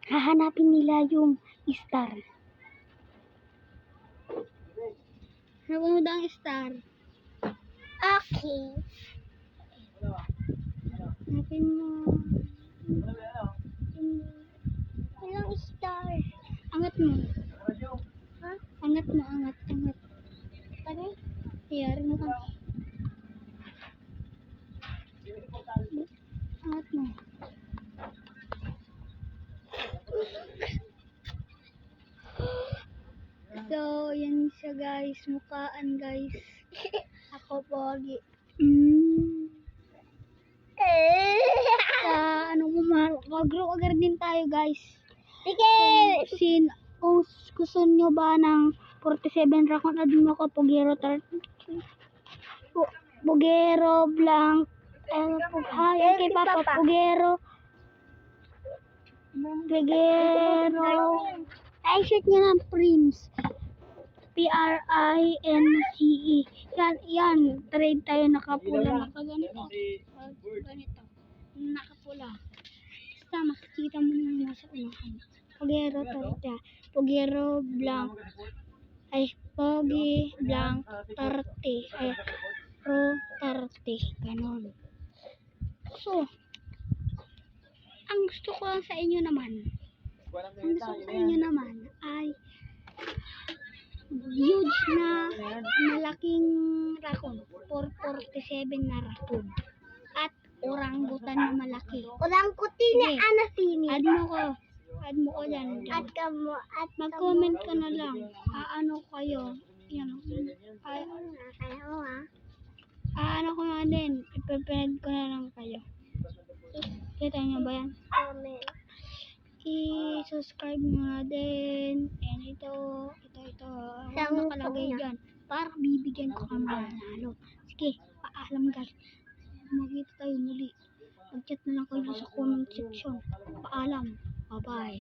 hahanapin nila yung star. Hanapin mo daw ang star. Okay. Hanapin mo. Walang star. Angat mo. Ha? Angat mo, angat. Ano? Iyari mo ka. Angat mo. So, yan siya guys. Mukhaan guys. Ako pogi. Ano mo mahal? Mag-grow din tayo guys. Sige! Kung gusto nyo ba ng 47 rakon, add mo ko Pogero 30. Pogero blank. Hi, kay Papa. Pogero. Ay, shoot nyo ng Prince. Prince. Yan. Trade tayo nakapula. Nakaganito. Ganito. Nakapula. Basta makikita mo na nasa unahan. Pogero 30. Pogero blank. Ay, Pogi blank 30. Ay, Pro 30. Ganon. So, ang gusto ko sa inyo naman ay huge na malaking rakon, 447 na rakon, at orangutan na malaki. Orangutan na anasini. Add mo ko dyan. Mag-comment ka na lang. Ano kayo? Yan. Ano ko na din. Ipe-friend ko na lang kayo. Kita nyo ba yan? I-subscribe nyo na din. And ito. Ano nakalagay dyan? Para bibigyan ko kang manalo. Sige, paalam guys. Magkita tayo muli. Mag-chat na lang kayo sa comment section. Paalam. Bye-bye.